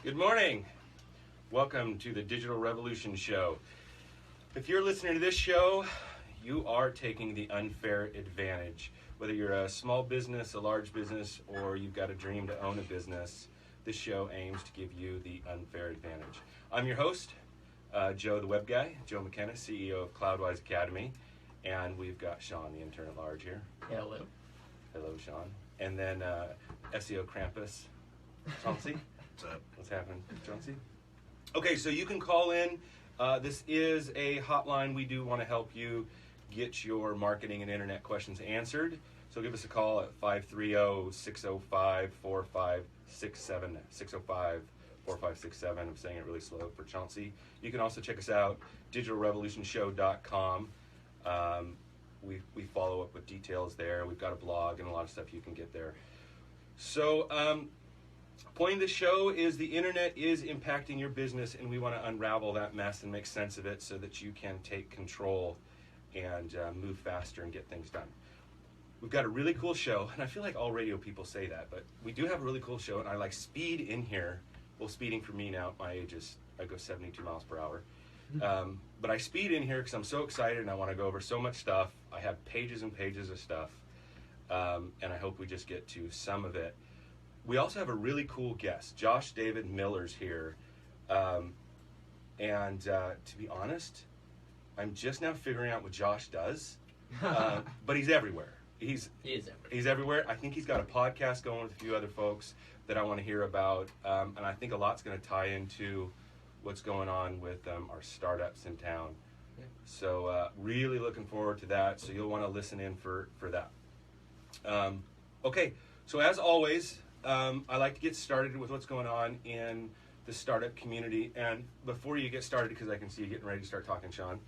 Good morning. Welcome to the Digital Revolution Show. If you're listening to this show, you are taking the unfair advantage. Whether you're a small business, a large business, or you've got a dream to own a business, this show aims to give you the unfair advantage. I'm your host, Joe the Web Guy, Joe McKenna, CEO of CloudWise Academy, and we've got Sean, the intern at large here. Hello. Hello, Sean. And then SEO Krampus, Chauncey. What's up? What's happening, Chauncey? Okay, so you can call in. This is a hotline. We do want to help you get your marketing and internet questions answered. So give us a call at 530-605-4567. 605-4567. I'm saying it really slow for Chauncey. You can also check us out, digitalrevolutionshow.com. We follow up with details there. We've got a blog and a lot of stuff you can get there. So, point of the show is the internet is impacting your business, and we want to unravel that mess and make sense of it so that you can take control and move faster and get things done. We've got a really cool show, and I feel like all radio people say that, but we do have a really cool show, and I like speed in here. Well, speeding for me now at my age is, I go 72 miles per hour. But I speed in here because I'm so excited and I want to go over so much stuff. I have pages and pages of stuff, and I hope we just get to some of it. We also have a really cool guest. Josh David Miller's here. And to be honest, I'm just now figuring out what Josh does. But he's everywhere. He is everywhere. He's everywhere. I think he's got a podcast going with a few other folks that I want to hear about. And I think a lot's going to tie into what's going on with our startups in town. Yeah. So really looking forward to that. So you'll want to listen in for that. Okay, so as always, I like to get started with what's going on in the startup community. And before you get started, because I can see you getting ready to start talking, Sean,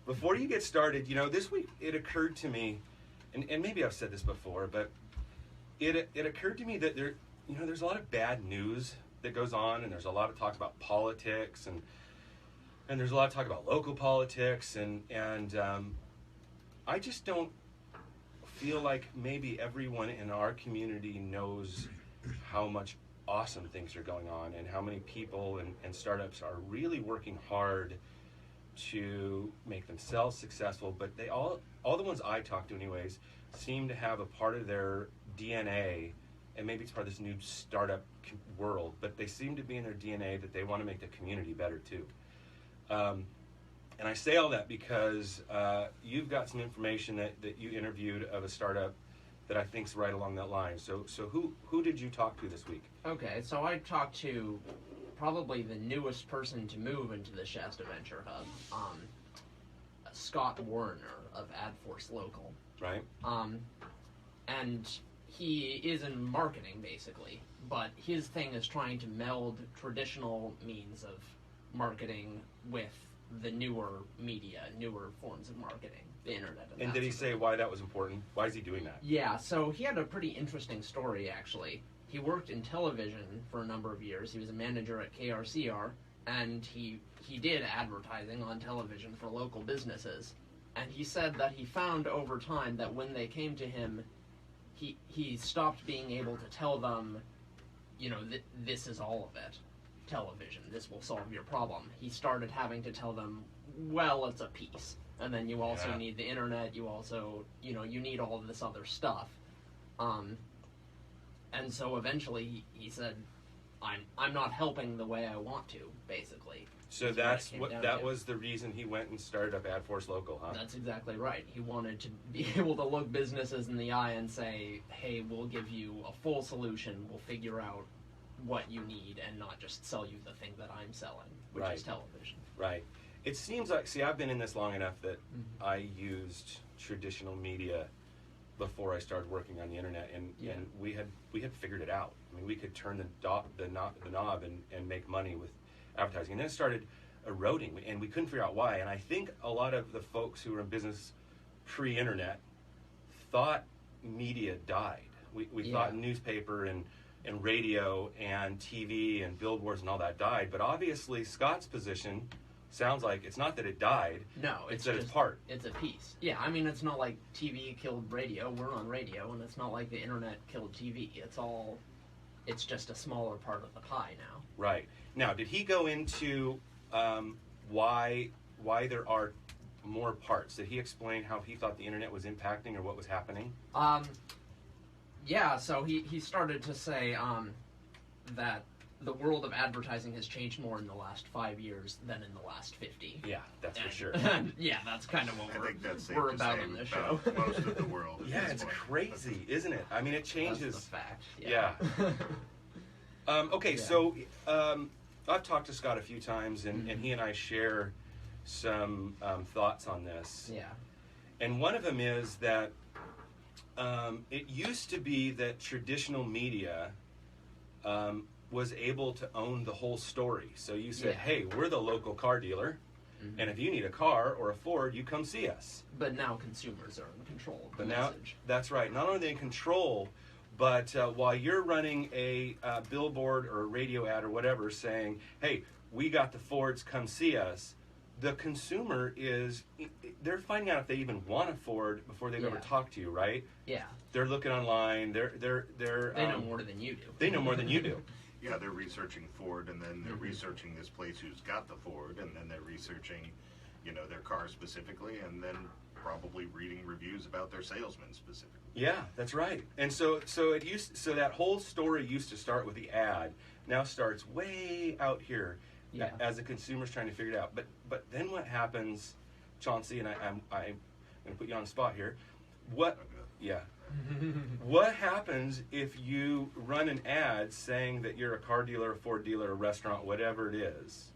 before you get started, this week it occurred to me, and maybe I've said this before, but it occurred to me that there's a lot of bad news that goes on, and there's a lot of talk about politics, and there's a lot of talk about local politics, and I just don't feel like maybe everyone in our community knows how much awesome things are going on and how many people and startups are really working hard to make themselves successful, but they all the ones I talk to anyways seem to have a part of their DNA, and maybe it's part of this new startup world, but they seem to be in their DNA that they want to make the community better too. And I say all that because you've got some information that you interviewed of a startup that I think's right along that line. So who did you talk to this week? Okay, so I talked to probably the newest person to move into the Shasta Venture Hub, Scott Warner of AdForce Local. Right. And he is in marketing, basically, but his thing is trying to meld traditional means of marketing with the newer media, newer forms of marketing, the internet. And did he say why that was important? Why is he doing that? Yeah, so he had a pretty interesting story, actually. He worked in television for a number of years. He was a manager at KRCR, and he did advertising on television for local businesses. And he said that he found over time that when they came to him, he stopped being able to tell them, this is all of it. Television, this will solve your problem. He started having to tell them, well, it's a piece. And then you also need the internet, you also, you need all of this other stuff. And so eventually he said, I'm not helping the way I want to, basically. So that was the reason he went and started up AdForce Local, huh? That's exactly right. He wanted to be able to look businesses in the eye and say, hey, we'll give you a full solution, we'll figure out what you need and not just sell you the thing that I'm selling, which is television. Right. It seems like, I've been in this long enough that I used traditional media before I started working on the internet, and we had figured it out. I mean, we could turn the knob and make money with advertising. And then it started eroding, and we couldn't figure out why. And I think a lot of the folks who were in business pre-internet thought media died. We thought newspaper and radio and TV and billboards and all that died. But obviously Scott's position sounds like it's not that it died. No, it's that it's part. It's a piece. Yeah, I mean, it's not like TV killed radio. We're on radio, and it's not like the internet killed TV. It's all it's just a smaller part of the pie now. Right. Now, did he go into why there are more parts? Did he explain how he thought the internet was impacting or what was happening? Yeah, so he started to say that the world of advertising has changed more in the last 5 years than in the last 50. Yeah, that's for sure. Yeah, that's kind of what we're about on this show. Most of the world. Yeah, it's crazy, isn't it? I mean, it changes. That's the fact. Yeah. Okay, so I've talked to Scott a few times, and he and I share some thoughts on this. Yeah. And one of them is that it used to be that traditional media was able to own the whole story. So you said, hey, we're the local car dealer, and if you need a car or a Ford, you come see us. But now consumers are in control of the message. That's right. Not only are they in control, but while you're running a billboard or a radio ad or whatever saying, hey, we got the Fords, come see us, the consumer they're finding out if they even want a Ford before they've ever talked to you, right? Yeah. They're looking online. They know more than you do. They know more than you do. Yeah, they're researching Ford, and then they're researching this place who's got the Ford, and then they're researching, their car specifically, and then probably reading reviews about their salesman specifically. Yeah, that's right. And so that whole story used to start with the ad. Now starts way out here as the consumer's trying to figure it out. But then what happens, Chauncey, and I'm going to put you on the spot here. What happens if you run an ad saying that you're a car dealer, a Ford dealer, a restaurant, whatever it is,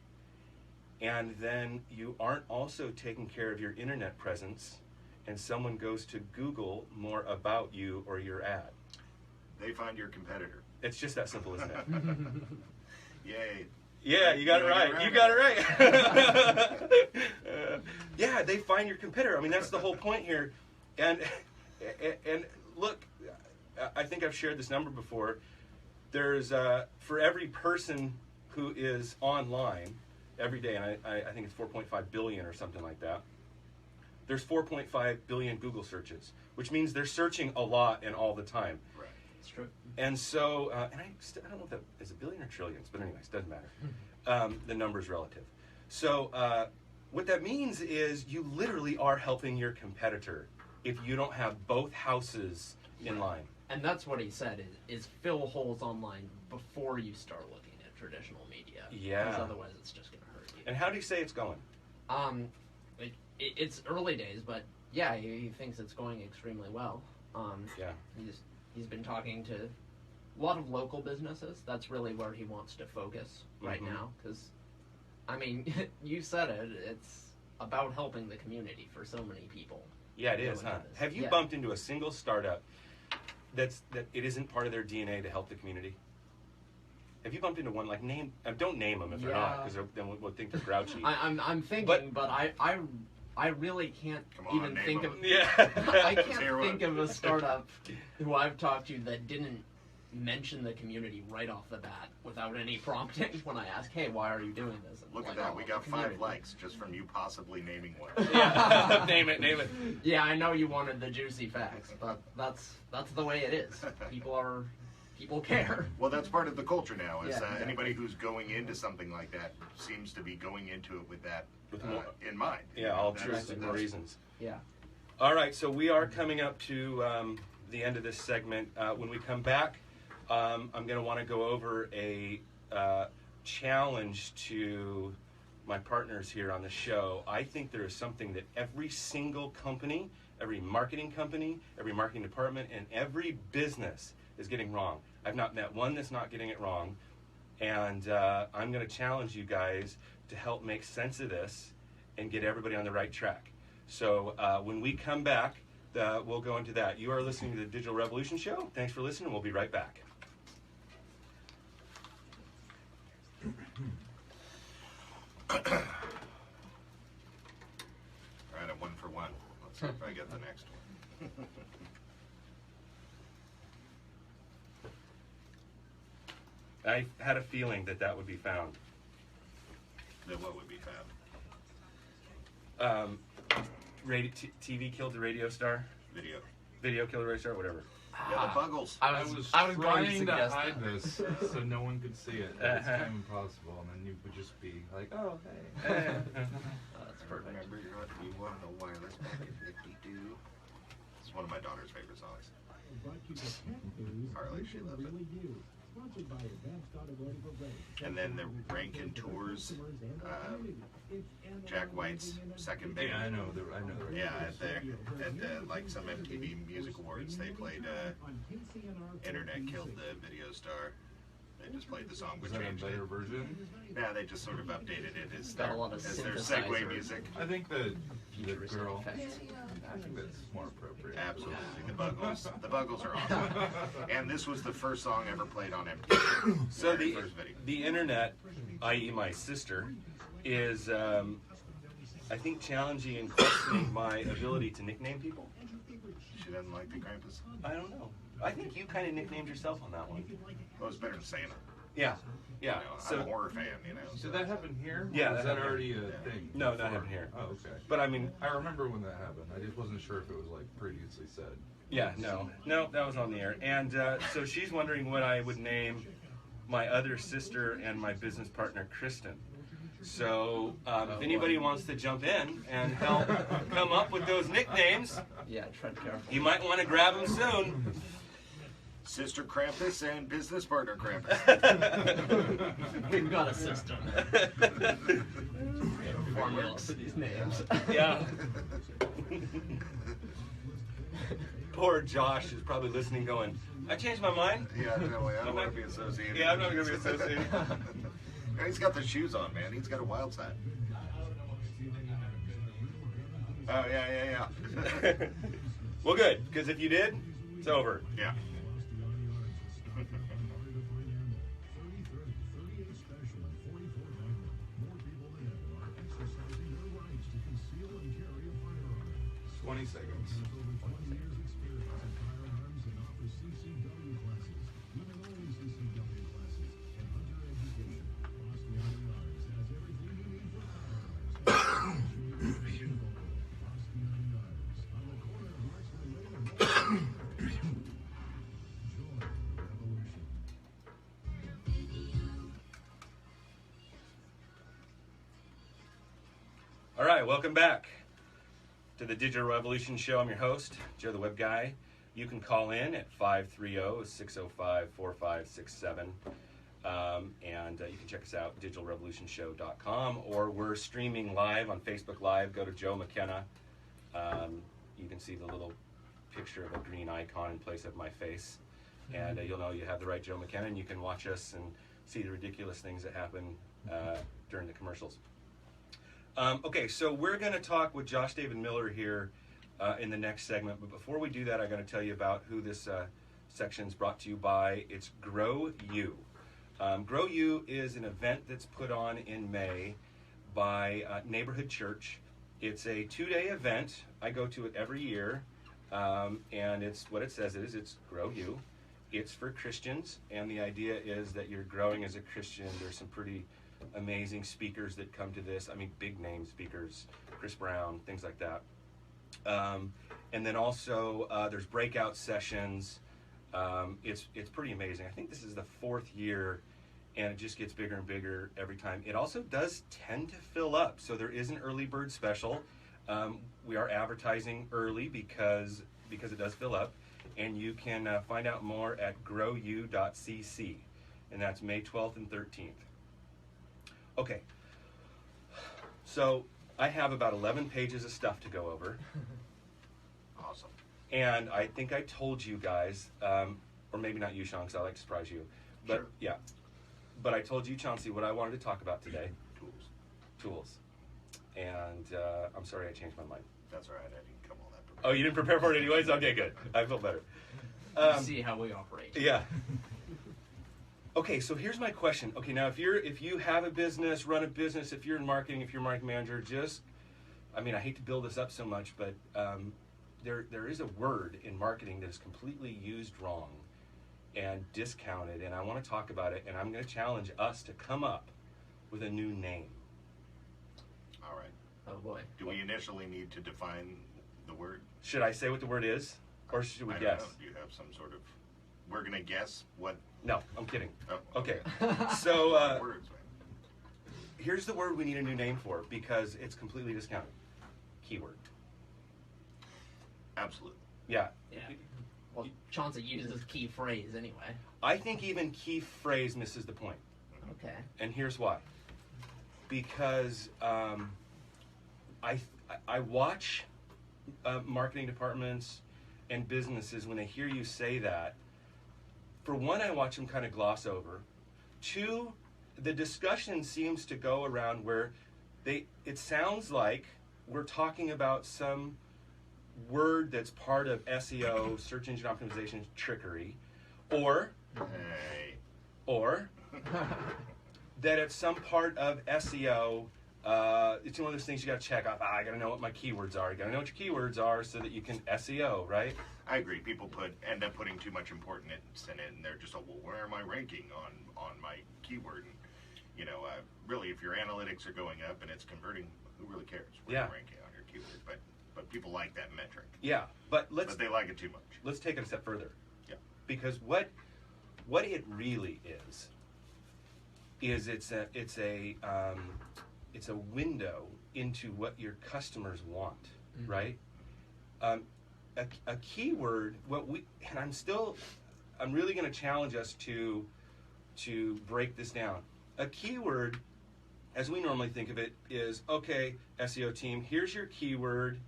and then you aren't also taking care of your internet presence, and someone goes to Google more about you or your ad? They find your competitor. It's just that simple, isn't it? Yay. Yeah, you got it right. You got it right. Yeah, they find your competitor. I mean, that's the whole point here. And look, I think I've shared this number before. There's for every person who is online every day, and I think it's 4.5 billion or something like that, there's 4.5 billion Google searches, which means they're searching a lot and all the time. Right. It's true. And so, and I don't know if that is a billion or trillions, but anyways, doesn't matter. The number's relative. So what that means is you literally are helping your competitor if you don't have both houses in line. And that's what he said, is fill holes online before you start looking at traditional media. Yeah. Because otherwise it's just going to hurt you. And how do you say it's going? It's early days, but yeah, he thinks it's going extremely well. Yeah. He's been talking to a lot of local businesses. That's really where he wants to focus right now. Because, I mean, you said it, it's about helping the community for so many people. Yeah, it is, huh? Have you bumped into a single startup that it isn't part of their DNA to help the community? Have you bumped into one? Like, don't name them if they're not, because then we'll think they're grouchy. I'm thinking, but I really can't even think of. Yeah. I can't think of a startup who I've talked to that didn't mention the community right off the bat without any prompting when I ask, hey, why are you doing this? And look at that. We got 5 likes just from you possibly naming one. Yeah. Name it. Yeah, I know you wanted the juicy facts, but that's the way it is. People care. Well, that's part of the culture now. Is anybody who's going into something like that seems to be going into it with that in mind. Yeah, altruistic reasons. Yeah. All right, so we are coming up to the end of this segment. When we come back, I'm going to want to go over a challenge to my partners here on the show. I think there is something that every single company, every marketing company, every marketing department, and every business is getting wrong. I've not met one that's not getting it wrong. And I'm going to challenge you guys to help make sense of this and get everybody on the right track. So when we come back, we'll go into that. You are listening to the Digital Revolution Show. Thanks for listening. We'll be right back. All right, I'm 1 for 1. Let's see if I get the next one. I had a feeling that would be found. Then what would be found? TV killed the radio star. Video killed the radio star. Whatever. Yeah, the Buggles. I was trying to hide this so no one could see it. It's kind of impossible, and then you would just be like, "Oh, hey." That's perfect. Remember, you want the wireless back in '52. It's one of my daughter's favorite songs. Harley, she loves it. And then the Rankin Tours, Jack White's second band. Yeah, I know. Yeah, at the like some MTV Music Awards, they played "Internet Killed the Video Star." They just played the song, but Is that a changed better it. version? Yeah, they just sort of updated it as Got a their, lot of as their synthesizer. segue music. I think the girl. Effects. I think that's more appropriate. Absolutely, the Buggles are awesome. And this was the first song ever played on MTV. So Very the first video. the internet, i.e., my sister, is I think challenging and questioning my ability to nickname people. She doesn't like the Krampus. I don't know. I think you kind of nicknamed yourself on that one. Well, it's better than Santa. Yeah, yeah. You know, I'm So a horror fan, you know. Did that happen here? Yeah, Or that is that happened already here. a thing? No, not before? happened here. Oh, okay. But I mean, I remember when that happened. I just wasn't sure if it was like previously said. yeah, no, that was on the air. And so she's wondering what I would name my other sister and my business partner, Kristen. So if anybody wants to jump in and help come up with those nicknames, Yeah, tread carefully. you might want to grab them soon. Sister Krampus and business partner Krampus. We've got a system. Formula for these names. Yeah. Poor Josh is probably listening going, I changed my mind. Yeah, no way. I don't want to be associated. Yeah, I'm not going to be associated. He's got the shoes on, man. He's got a wild side. Oh, yeah. Well, good, because if you did, it's over. Yeah. "20 seconds." All right, welcome back to the Digital Revolution Show. I'm your host, Joe the Web Guy. You can call in at 530-605-4567. And you can check us out, digitalrevolutionshow.com, or we're streaming live on Facebook Live. Go to Joe McKenna. You can see the little picture of a green icon in place of my face. And you'll know you have the right Joe McKenna, and you can watch us and see the ridiculous things that happen during the commercials. Okay, so we're going to talk with Josh David Miller here in the next segment. But before we do that, I'm going to tell you about who this section is brought to you by. It's Grow You. Grow You is an event that's put on in May by Neighborhood Church. It's a 2-day event. I go to it every year. And it's what it says it is. It's Grow You. It's for Christians. And the idea is that you're growing as a Christian. There's some pretty amazing speakers that come to this. I mean, big name speakers, Chris Brown, things like that. And then also there's breakout sessions. It's pretty amazing. I think this is the 4th year, and it just gets bigger and bigger every time. It also does tend to fill up, so there is an early bird special. We are advertising early because it does fill up, and you can find out more at growu.cc, and that's May 12th and 13th. Okay, so I have about 11 pages of stuff to go over. Awesome. And I think I told you guys, or maybe not you, Sean, because I like to surprise you. But Sure. yeah, but I told you, Chauncey, what I wanted to talk about today. Tools. And I'm sorry I changed my mind. That's all right. I didn't come all that prepared. Oh, you didn't prepare for it anyways? Okay, good. I feel better. See how we operate. Yeah. Okay, so here's my question. Okay, now if you have a business, run a business, if you're in marketing, if you're a marketing manager, I hate to build this up so much, but there is a word in marketing that is completely used wrong and discounted, and I want to talk about it, and I'm going to challenge us to come up with a new name. All right. Oh boy. Do we initially need to define the word? Should I say what the word is? Or should we I guess? Don't know. Do you have some sort of... We're going to guess what... No, I'm kidding. Oh, okay. So, words, man. here's the word we need a new name for because it's completely discounted. Keyword. Absolutely. Yeah. Yeah. Well, Chauncey uses key phrase anyway. I think even key phrase misses the point. Okay. And here's why. Because I watch marketing departments and businesses when they hear you say that. For one, I watch them kind of gloss over. Two, the discussion seems to go around where it sounds like we're talking about some word that's part of SEO, search engine optimization trickery, or that it's some part of SEO. It's one of those things you got to check off. I got to know what my keywords are. You got to know what your keywords are so that you can SEO, right? I agree. People end up putting too much importance in it, and they're just, well, where am I ranking on my keyword? And, really, if your analytics are going up and it's converting, who really cares where you're ranking on your keyword? But people like that metric. Yeah, but they like it too much. Let's take it a step further. Yeah. Because what it really is it's a window into what your customers want, mm-hmm. right? A keyword, I'm really going to challenge us to break this down. A keyword, as we normally think of it, is, okay, SEO team, here's your keyword,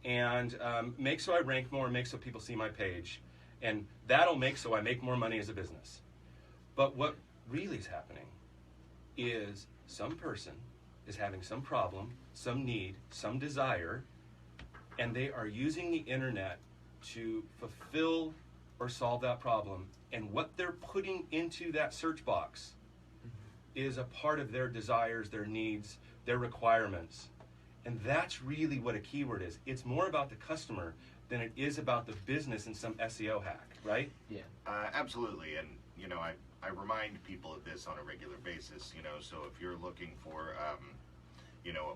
and make so I rank more, make so people see my page, and that'll make so I make more money as a business. But what really is happening is some person is having some problem, some need, some desire, and they are using the internet to fulfill or solve that problem. And what they're putting into that search box is a part of their desires, their needs, their requirements. And that's really what a keyword is. It's more about the customer than it is about the business and some SEO hack, right? Yeah. Absolutely. And, I remind people of this on a regular basis, so if you're looking for, a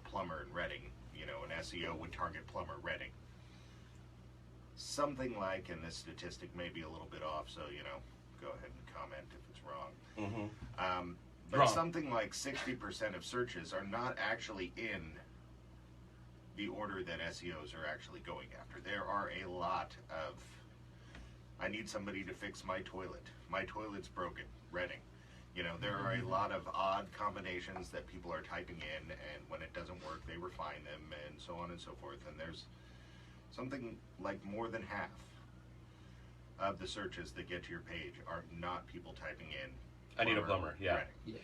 plumber in Reading, an SEO would target plumber Reading. Something like, and this statistic may be a little bit off, so, go ahead and comment if it's wrong. Mm-hmm. But wrong. Something like 60% of searches are not actually in the order that SEOs are actually going after. There are a lot of, I need somebody to fix my toilet. My toilet's broken, Reading. There are a lot of odd combinations that people are typing in, and when it doesn't work, they refine them, and so on and so forth. And there's something like more than half of the searches that get to your page are not people typing in, I need a plumber, yeah. Reading.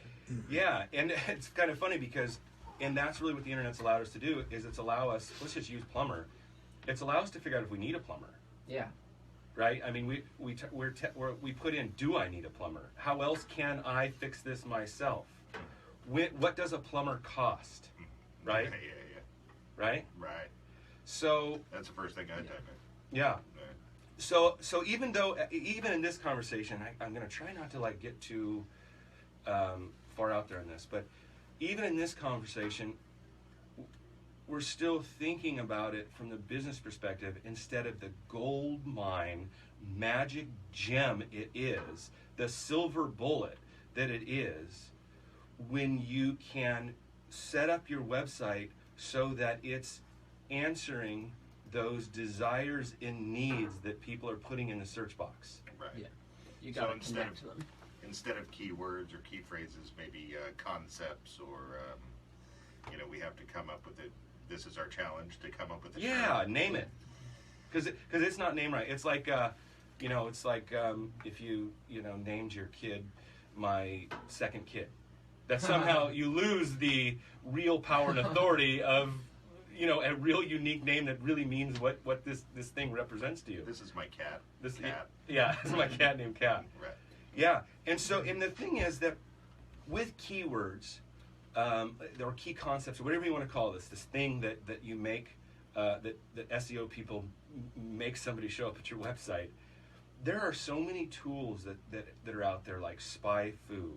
Yeah, and it's kind of funny because, and that's really what the internet's allowed us to do, is it's allow us, let's just use plumber, it's allow us to figure out if we need a plumber. Yeah. Right? I mean, we put in, do I need a plumber? How else can I fix this myself? What does a plumber cost? Right? Yeah. Right? Right. So that's the first thing I type in. Yeah. So even in this conversation, I'm going to try not to get too far out there in this, but even in this conversation, we're still thinking about it from the business perspective instead of the gold mine, magic gem it is, the silver bullet that it is, when you can set up your website so that it's answering those desires and needs that people are putting in the search box. Right. Yeah. You got to connect to them. Instead of keywords or key phrases, maybe concepts, or we have to come up with it. This is our challenge, to come up with a term. Name it, because it's not named right. It's like if you named your kid my second kid, that somehow you lose the real power and authority of a real unique name that really means what this thing represents to you. This is my cat. Cat. Yeah, this is my cat named Cat. Right. Yeah, and the thing is that with keywords, or key concepts, or whatever you want to call this thing that you make, that SEO people make somebody show up at your website, there are so many tools that are out there, like SpyFu,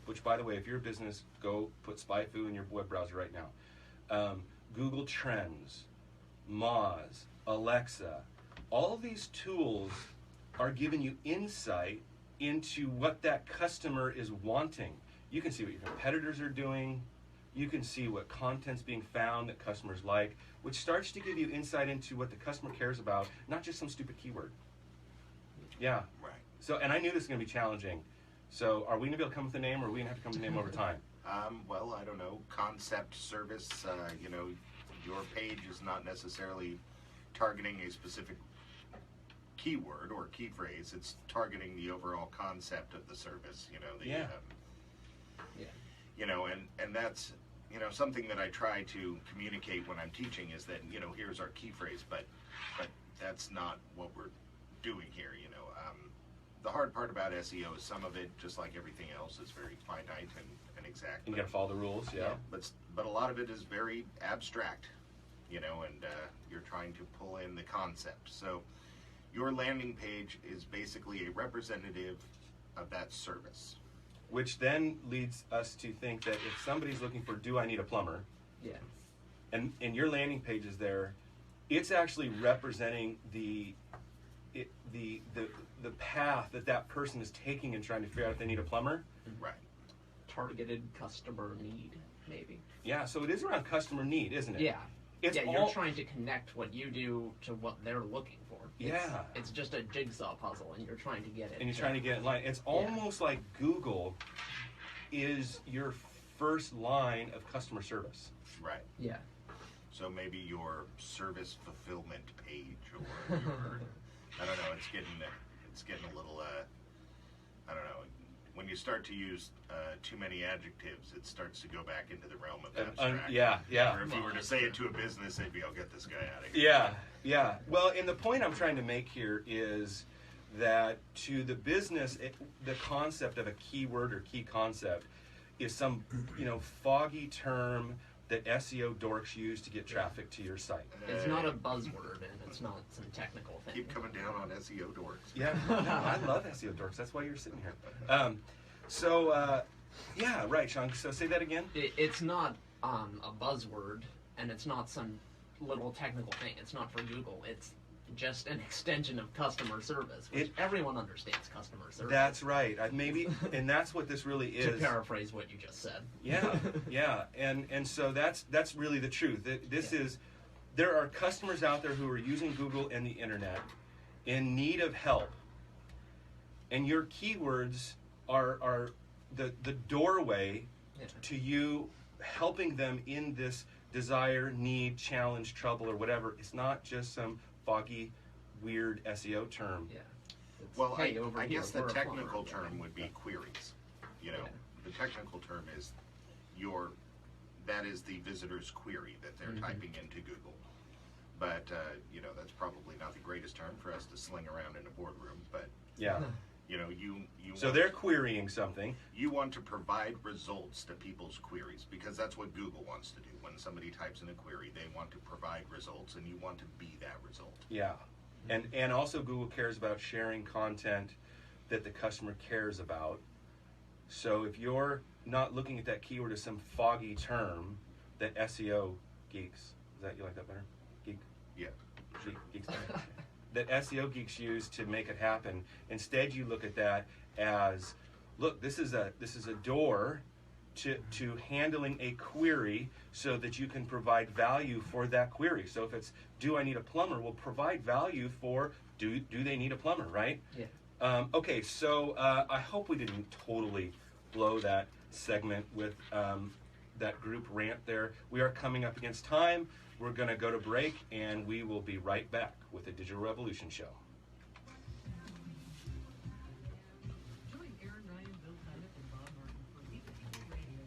which, by the way, if you're a business, go put SpyFu in your web browser right now. Google Trends, Moz, Alexa, all of these tools are giving you insight into what that customer is wanting. You can see what your competitors are doing. You can see what content's being found that customers like, which starts to give you insight into what the customer cares about, not just some stupid keyword. Yeah. Right. So, and I knew this was going to be challenging. So, are we going to be able to come with a name, or are we going to have to come with a name over time? Well, I don't know. Concept, service, you know, your page is not necessarily targeting a specific keyword or key phrase. It's targeting the overall concept of the service, you know. Yeah. You know, and that's, you know, something that I try to communicate when I'm teaching is that, you know, here's our key phrase, but that's not what we're doing here, you know. The hard part about SEO is some of it, just like everything else, is very finite and exact. You got to follow the rules, yeah. But a lot of it is very abstract, you know, and you're trying to pull in the concept. So your landing page is basically a representative of that service. Which then leads us to think that if somebody's looking for, do I need a plumber? Yeah. And your landing page is there, it's actually representing the path that person is taking and trying to figure out if they need a plumber. Right. Targeted customer need, maybe. Yeah, so it is around customer need, isn't it? Yeah. You're trying to connect what you do to what they're looking for. It's just a jigsaw puzzle, and you're trying to get it. And you're trying to get in line. It's almost like Google is your first line of customer service. Right. Yeah. So maybe your service fulfillment page, or your, I don't know. It's getting a little. I don't know. When you start to use too many adjectives, it starts to go back into the realm of abstract. Yeah. Or if you were to say it to a business, they'd be, "I'll get this guy out of here." Yeah. Well, and the point I'm trying to make here is that to the business, the concept of a keyword or key concept is some, you know, foggy term that SEO dorks use to get traffic to your site. It's not a buzzword, and it's not some technical thing. Keep coming down on SEO dorks. Yeah, no, I love SEO dorks. That's why you're sitting here. Yeah, right, Sean. So say that again. It's not a buzzword, and it's not some little technical thing. It's not for Google. It's just an extension of customer service, which everyone understands customer service. That's right. And that's what this really is. To paraphrase what you just said. Yeah. And so that's really the truth. There are customers out there who are using Google and the internet in need of help. And your keywords are the doorway to you helping them in this desire, need, challenge, trouble, or whatever. It's not just some foggy, weird SEO term. Yeah. Well, I guess the technical term would be queries. You know, the technical term is that is the visitor's query that they're typing into Google. But, you know, that's probably not the greatest term for us to sling around in a boardroom. But, you know, So they're querying something. You want to provide results to people's queries because that's what Google wants to do. When somebody types in a query, they want to provide results, and you want to be that result. Yeah. And also Google cares about sharing content that the customer cares about. So if you're not looking at that keyword as some foggy term that SEO geeks, you like that better? Geek? Yeah. Geeks better. That SEO geeks use to make it happen. Instead, you look at that as, look, this is a door to handling a query so that you can provide value for that query. So if it's, do I need a plumber? We'll provide value for, do they need a plumber, right? Yeah. Okay, so I hope we didn't totally blow that segment with that group rant there. We are coming up against time. We're going to go to break, and we will be right back with the Digital Revolution Show. Join Aaron Ryan, Bill Clement, and Bob Martin for Weekly Radio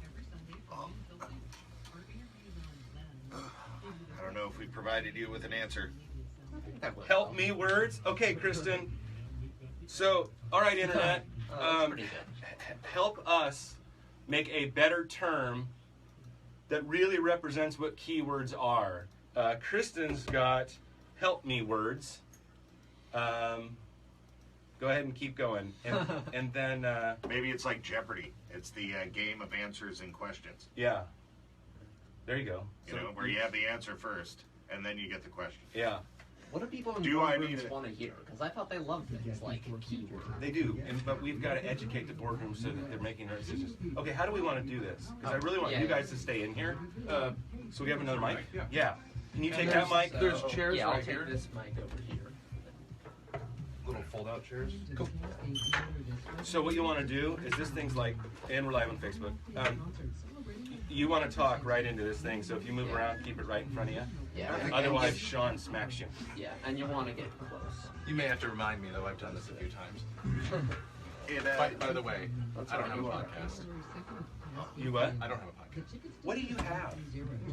every Sunday from 8 until 2. For interviews on Zen, I don't know if we provided you with an answer. Help me words. Okay, Kristen. So, all right, Internet. That's pretty good. Help us make a better term that really represents what keywords are. Kristen's got help me words. Go ahead and keep going. And then... Maybe it's like Jeopardy. It's the game of answers and questions. Yeah. There you go. You know, where you have the answer first, and then you get the question. Yeah. What do people in Do I need boardrooms it? want to hear? Because I thought they loved things like keywords. They do, but we've got to educate the boardroom so that they're making our decisions. Okay, how do we want to do this? Because I really want you guys to stay in here. So we have another mic? Yeah. Can you take that mic? There's chairs Yeah, I'll right take here. this mic over here. Little fold-out chairs. Cool. So what you want to do is this thing's like, and we're live on Facebook. You want to talk right into this thing, so if you move around, keep it right in front of you. Yeah. Otherwise, Sean smacks you. Yeah, and you want to get close. You may have to remind me, though. I've done this a few times. By the way, That's I don't right, have a you are. podcast. You what? I don't have a podcast. What do you have?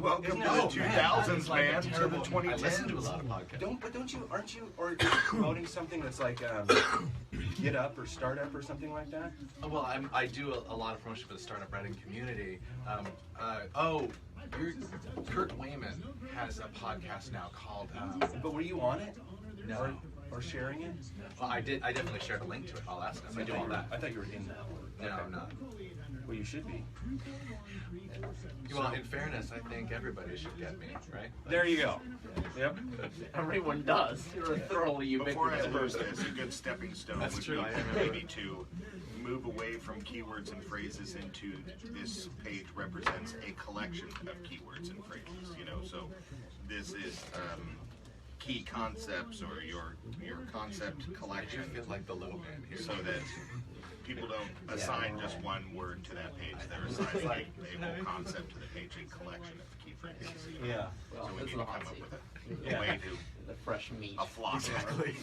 Welcome to No, the man, 2000s, man, to the 2010s. I listen to a lot of podcasts. Aren't you promoting something that's like Get Up or Startup or something like that? Well, I do a lot of promotion for the startup writing community. Kurt Wayman has a podcast now called. But were you on it? No. Or sharing it? Well, I did. I definitely shared a link to it. I'll ask him. I do all that. I thought you were in that. No, I'm not. Well, you should be. Well, in fairness, I think everybody should get me, right? There you go. Yep. Everyone does. You're a thoroughly Before I ubiquitous lose person. this, a good stepping stone That's would true, be I am. maybe to move away from keywords and phrases into this page represents a collection of keywords and phrases, you know, so this is key concepts or your concept I do collection feel like the low man here. so that people don't assign just one word to that page. They're assigning a whole concept to the page, a collection of key phrases. You know? Yeah. Well, So we this need is to the come hot up seat. with Yeah. a way to The fresh meat. a flock. Exactly.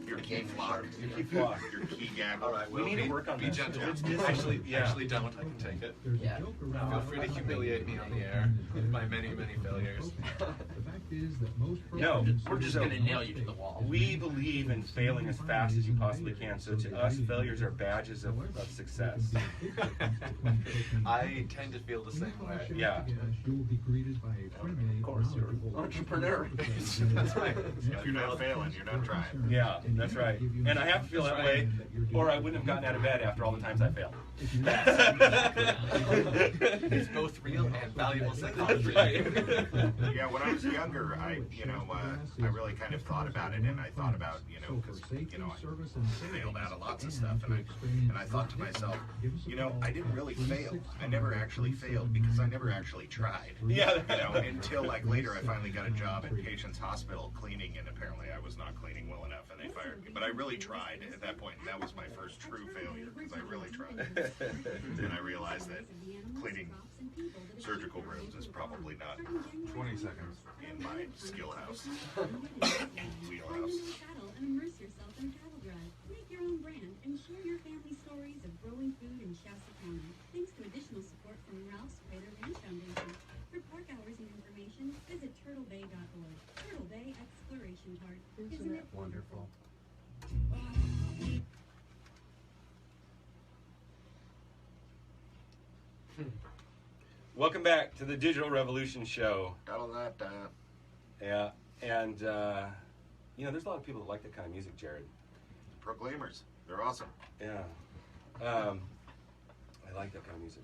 Your key flock. Your key flock. Your key gag. All right, We need to work on be this. gentle. It's Actually, yeah. don't. I can take it. Yeah. Feel free to humiliate me on the air with my many, many failures. No, We're just going to nail you to the wall. We believe in failing as fast as you possibly can. So to us, failures are badges of success. I tend to feel the same way. Yeah. Of course, you're an entrepreneur. That's right. If you're not failing, you're not trying. Yeah, that's right. And I have to feel that way, or I wouldn't have gotten out of bed after all the times I failed. It's both real and valuable psychology. Yeah, when I was younger, I really kind of thought about it, and I thought about, because, I failed out of lots of stuff, and I thought to myself, I didn't really fail. I never actually failed because I never actually tried. Yeah. Until like later, I finally got a job at Patients Hospital cleaning, and apparently I was not cleaning well enough, and they fired me. But I really tried at that point, and that was my first true failure because I really tried. And I realized that cleaning surgical rooms is probably not 20 seconds. in my skill house, wheelhouse. Saddle and immerse yourself in Cattle Drive. Make your own brand and share your family stories of growing food in Shasta County. Thanks to additional support from Ralph's Crater Ranch Foundation. For park hours and information, visit turtlebay.org. Turtle Bay Exploration Park. Isn't it Wonderful. Welcome back to the Digital Revolution Show. Da-da-da-da. Yeah, and there's a lot of people that like that kind of music, Jared. Proclaimers. They're awesome. Yeah. I like that kind of music.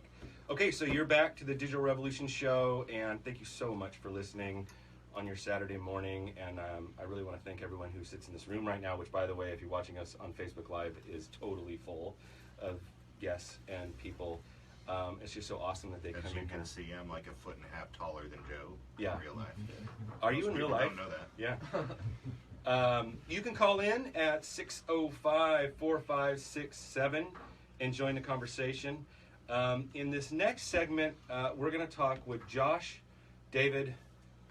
Okay, so you're back to the Digital Revolution Show, and thank you so much for listening on your Saturday morning. And I really want to thank everyone who sits in this room right now, which, by the way, if you're watching us on Facebook Live, is totally full of guests and people. It's just so awesome that they As come you in can here. see, I'm like a foot and a half taller than Joe Yeah. in real life. Are you Most in real people life? don't know that. Yeah. You can call in at 605-4567 and join the conversation. In this next segment, we're going to talk with Josh David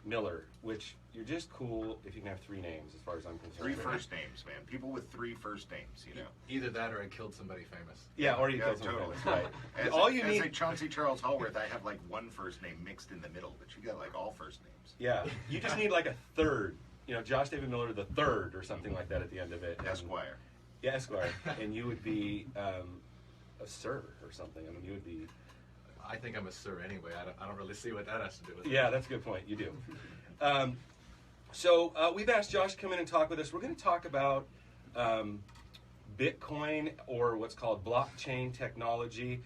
Miller, which you're just cool if you can have three names, as far as I'm concerned. Three first names, man. People with three first names, Either that or I killed somebody famous. Yeah, or you Yeah, killed someone totally. famous, right? As All a, you as need. a Chauncey Charles Hallworth, I have like one first name mixed in the middle, but you got like all first names. Yeah, you just need like a third. Josh David Miller the third or something like that at the end of it. And- Esquire. Yeah, Esquire. And you would be a sir or something. I mean, you would be. I think I'm a sir anyway. I don't really see what that has to do with it. Yeah, that's a good point. You do. So we've asked Josh to come in and talk with us. We're going to talk about Bitcoin, or what's called blockchain technology,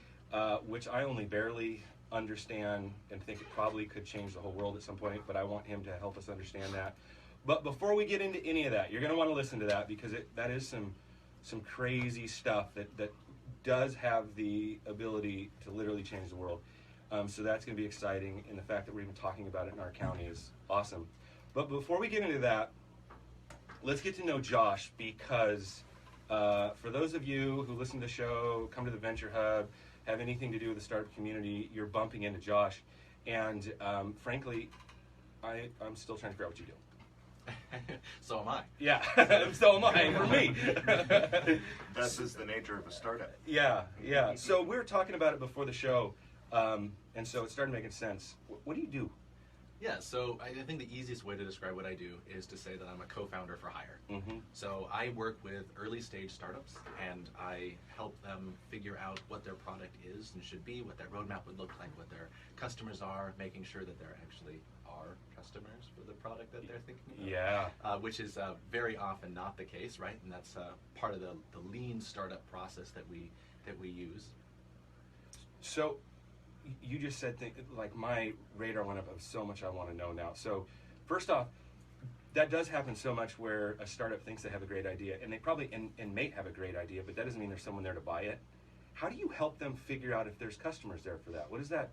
which I only barely understand and think it probably could change the whole world at some point, but I want him to help us understand that. But before we get into any of that, you're going to want to listen to that because that is some crazy stuff that does have the ability to literally change the world. So that's going to be exciting, and the fact that we're even talking about it in our county is awesome. But before we get into that, let's get to know Josh, because for those of you who listen to the show, come to the Venture Hub, have anything to do with the startup community, you're bumping into Josh. And frankly, I'm still trying to figure out what you do. So am I. Yeah, so am I, for me. This is the nature of a startup. Yeah. So we were talking about it before the show, and so it started making sense. What do you do? Yeah, so I think the easiest way to describe what I do is to say that I'm a co-founder for Hire. Mm-hmm. So I work with early stage startups, and I help them figure out what their product is and should be, what their roadmap would look like, what their customers are, making sure that they're actually our customers for the product that they're thinking about. Yeah. Which is very often not the case, right? And that's part of the lean startup process that we use. So you just said like my radar went up of so much I want to know now. So first off, that does happen so much where a startup thinks they have a great idea, and they probably and may have a great idea, but that doesn't mean there's someone there to buy it. How do you help them figure out if there's customers there for that? What does that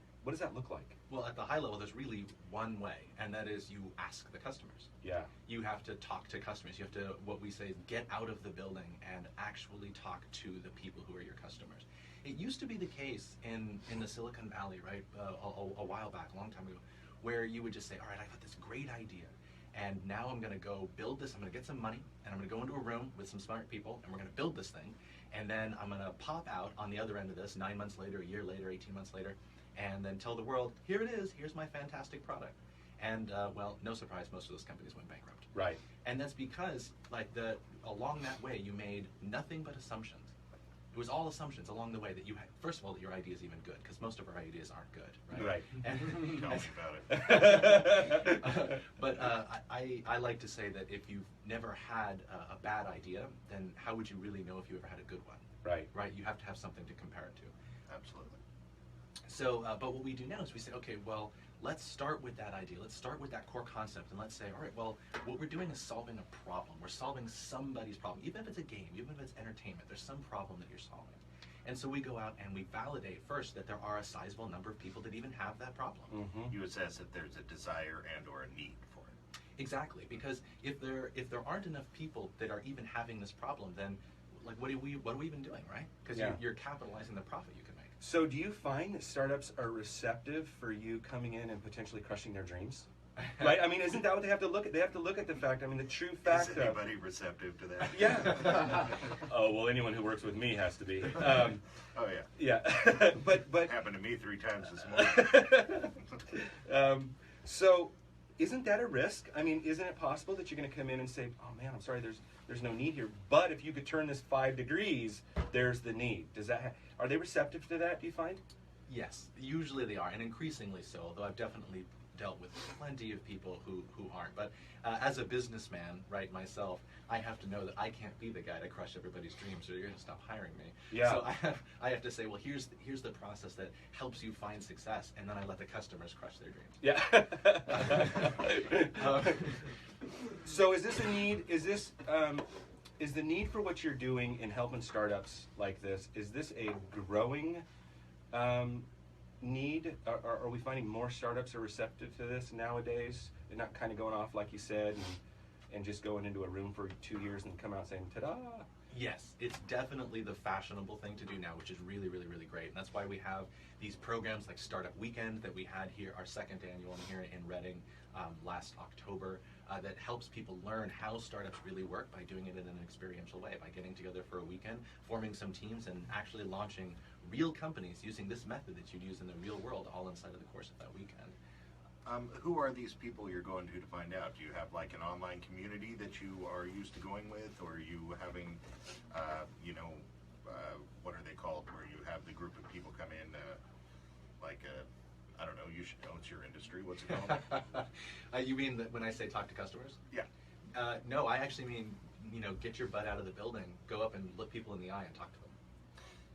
look like? Well, at the high level, there's really one way, and that is you ask the customers. Yeah. You have to talk to customers. You have to, what we say, get out of the building and actually talk to the people who are your customers. It used to be the case in the Silicon Valley, right, a while back, a long time ago, where you would just say, all right, I got this great idea, and now I'm going to go build this. I'm going to get some money, and I'm going to go into a room with some smart people, and we're going to build this thing, and then I'm going to pop out on the other end of this 9 months later, a year later, 18 months later, and then tell the world, here it is, here's my fantastic product. And, well, no surprise, most of those companies went bankrupt. Right. And that's because, like, along that way, you made nothing but assumptions. It was all assumptions along the way that you had, first of all, that your idea is even good, because most of our ideas aren't good, right? Right. And, Tell me about it. but I like to say that if you've never had a bad idea, then how would you really know if you ever had a good one? Right. Right? You have to have something to compare it to. Absolutely. So, but what we do now is we say, okay, well, let's start with that idea. Let's start with that core concept, and let's say, all right, well, what we're doing is solving a problem. We're solving somebody's problem. Even if it's a game, even if it's entertainment, there's some problem that you're solving. And so we go out and we validate first that there are a sizable number of people that even have that problem. Mm-hmm. You assess if there's a desire and or a need for it. Exactly, because if there aren't enough people that are even having this problem, then like what are we even doing, right? Because you're capitalizing the profit you can make. So do you find that startups are receptive for you coming in and potentially crushing their dreams? Right? I mean, isn't that what they have to look at? They have to look at the fact, I mean, the true fact Is anybody receptive to that? Yeah. Oh, well, anyone who works with me has to be. Oh, yeah. Yeah. but Happened to me 3 times this morning. So isn't that a risk? I mean, isn't it possible that you're going to come in and say, oh, man, I'm sorry, there's no need here. But if you could turn this 5 degrees, there's the need. Does that are they receptive to that, do you find? Yes, usually they are, and increasingly so, although I've definitely dealt with plenty of people who aren't. But as a businessman, right, myself, I have to know that I can't be the guy to crush everybody's dreams, or you're going to stop hiring me. Yeah. So I have to say, well, here's the process that helps you find success, and then I let the customers crush their dreams. Yeah. So is this a need? Is the need for what you're doing in helping startups like this? Is this a growing need? Are we finding more startups are receptive to this nowadays? They're not kind of going off like you said, and just going into a room for 2 years and come out saying, "Ta-da!" Yes, it's definitely the fashionable thing to do now, which is really, really, really great. And that's why we have these programs like Startup Weekend that we had here, our second annual one here in Reading last October, that helps people learn how startups really work by doing it in an experiential way, by getting together for a weekend, forming some teams, and actually launching real companies using this method that you'd use in the real world all inside of the course of that weekend. Who are these people you're going to find out? Do you have like an online community that you are used to going with, or are you having, what are they called, where you have the group of people come in, I don't know, you should know, it's your industry, what's it called? You mean that when I say talk to customers? Yeah. No, I actually mean, get your butt out of the building, go up and look people in the eye and talk to them.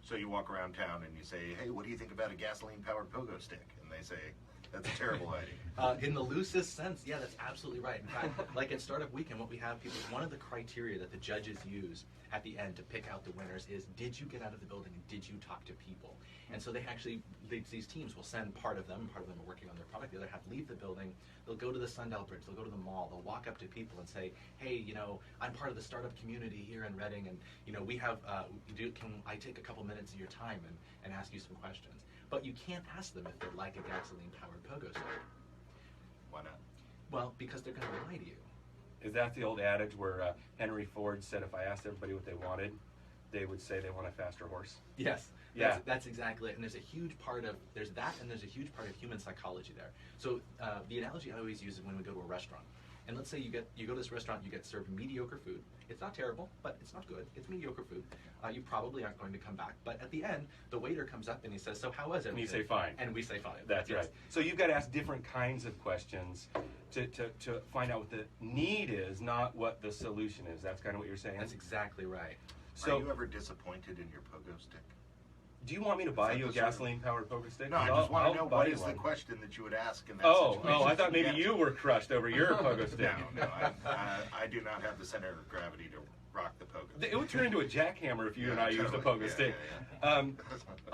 So you walk around town and you say, hey, what do you think about a gasoline-powered pogo stick? And they say, That's a terrible idea. In the loosest sense, yeah, that's absolutely right. In fact, like at Startup Weekend, what we have people, one of the criteria that the judges use at the end to pick out the winners is, did you get out of the building and did you talk to people? And so they actually, these teams will send part of them are working on their product, the other half leave the building, they'll go to the Sundial Bridge, they'll go to the mall, they'll walk up to people and say, hey, you know, I'm part of the startup community here in Reading, and you know, we have, can I take a couple minutes of your time and ask you some questions? But you can't ask them if they'd like a gasoline-powered pogo stick. Why not? Well, because they're going to lie to you. Is that the old adage where Henry Ford said if I asked everybody what they wanted, they would say they want a faster horse? Yes. Yeah. That's exactly it. And there's a huge part of, there's that, and there's a huge part of human psychology there. So the analogy I always use is when we go to a restaurant. And let's say you go to this restaurant, you get served mediocre food. It's not terrible, but it's not good. It's mediocre food. You probably aren't going to come back. But at the end, the waiter comes up and he says, so how was it? And you say fine. And we say fine. That's right. So you've got to ask different kinds of questions to find out what the need is, not what the solution is. That's kind of what you're saying? That's exactly right. So, are you ever disappointed in your pogo stick? Do you want me to buy you a gasoline-powered pogo stick? No, I just want to know what is the question that you would ask in that situation. Oh, I thought maybe you were crushed over your pogo stick. No, I do not have the center of gravity to rock the pogo stick. It would turn into a jackhammer if you and I used a totally. pogo stick.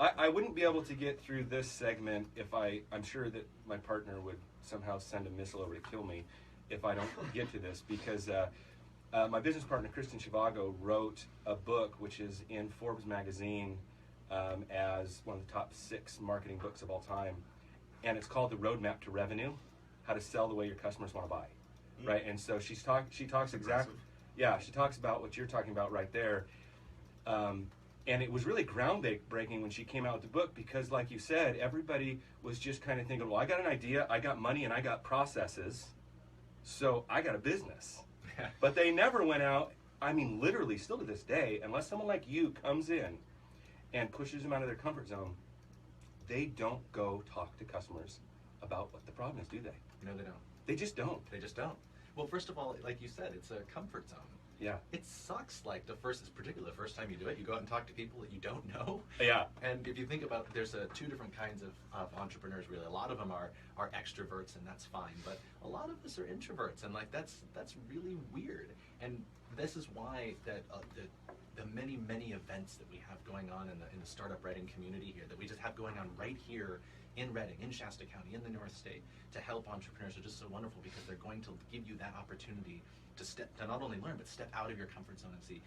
I wouldn't be able to get through this segment if I'm sure that my partner would somehow send a missile over to kill me if I don't get to this, because my business partner, Kristen Shivago, wrote a book which is in Forbes magazine as one of the top 6 marketing books of all time, and it's called The Roadmap to Revenue: How to Sell the Way Your Customers Want to Buy. Right, and so she talks exactly, yeah, she talks about what you're talking about right there, and it was really groundbreaking when she came out with the book, because, like you said, everybody was just kind of thinking, well, I got an idea, I got money, and I got processes, so I got a business. But they never went out. I mean, literally, still to this day, unless someone like you comes in and pushes them out of their comfort zone, they don't go talk to customers about what the problem is, do they? No, they don't. They just don't. They just don't. Well, first of all, like you said, it's a comfort zone. Yeah. It sucks, like, particularly the first time you do it, you go out and talk to people that you don't know. Yeah. And if you think about, there's 2 different kinds of entrepreneurs, really. A lot of them are extroverts, and that's fine. But a lot of us are introverts, and, like, that's really weird. And this is why that the many, many events that we have going on in the startup Reading community here, that we just have going on right here in Reading, in Shasta County, in the North State, to help entrepreneurs are just so wonderful, because they're going to give you that opportunity to not only learn, but step out of your comfort zone and see,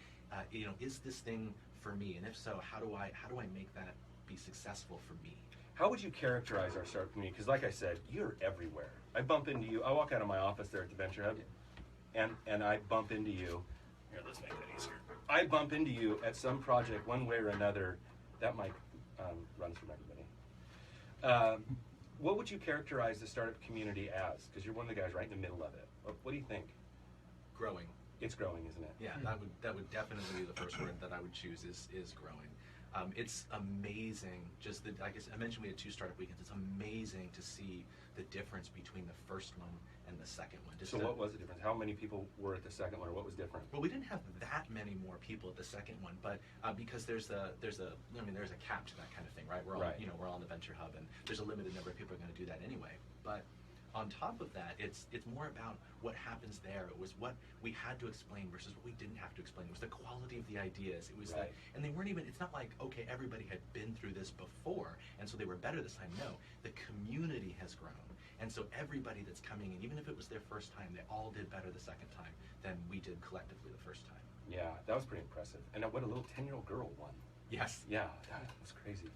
is this thing for me? And if so, how do I make that be successful for me? How would you characterize our startup community? Because, like I said, you're everywhere. I bump into you. I walk out of my office there at the Venture Hub, and I bump into you. Here, let's make that easier. I bump into you at some project, one way or another. That mic runs from everybody. What would you characterize the startup community as? Because you're one of the guys right in the middle of it. What do you think? Growing. It's growing, isn't it? Yeah, that would definitely be the first word that I would choose is growing. It's amazing. Just like I mentioned, we had 2 startup weekends. It's amazing to see the difference between the first one and the second one. So what was the difference? How many people were at the second one, or what was different? Well, we didn't have that many more people at the second one, but because there's a cap to that kind of thing, right? We're all on the Venture Hub, and there's a limited number of people who are going to do that anyway. But on top of that, it's more about what happens there. It was what we had to explain versus what we didn't have to explain. It was the quality of the ideas. It was and they weren't even, it's not like, okay, everybody had been through this before, and so they were better this time. No, the community has grown. And so everybody that's coming in, even if it was their first time, they all did better the second time than we did collectively the first time. Yeah, that was pretty impressive. And what a little 10-year-old girl won. Yes. Yeah, that was crazy.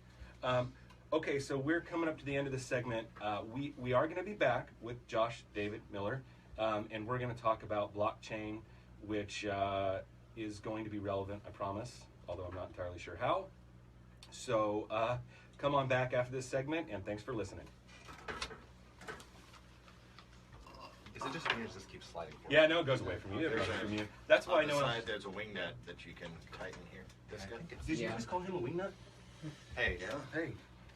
Okay, so we're coming up to the end of this segment. We are going to be back with Josh David Miller, and we're going to talk about blockchain, which is going to be relevant, I promise, although I'm not entirely sure how. So come on back after this segment, and thanks for listening. Is it just me or does this keep sliding forward? Yeah, no, it goes away from you. It goes from you. That's why on no the one. side, there's a wing nut that you can tighten here. This guy? Did you guys call him a wingnut? Hey, Yeah. Hey.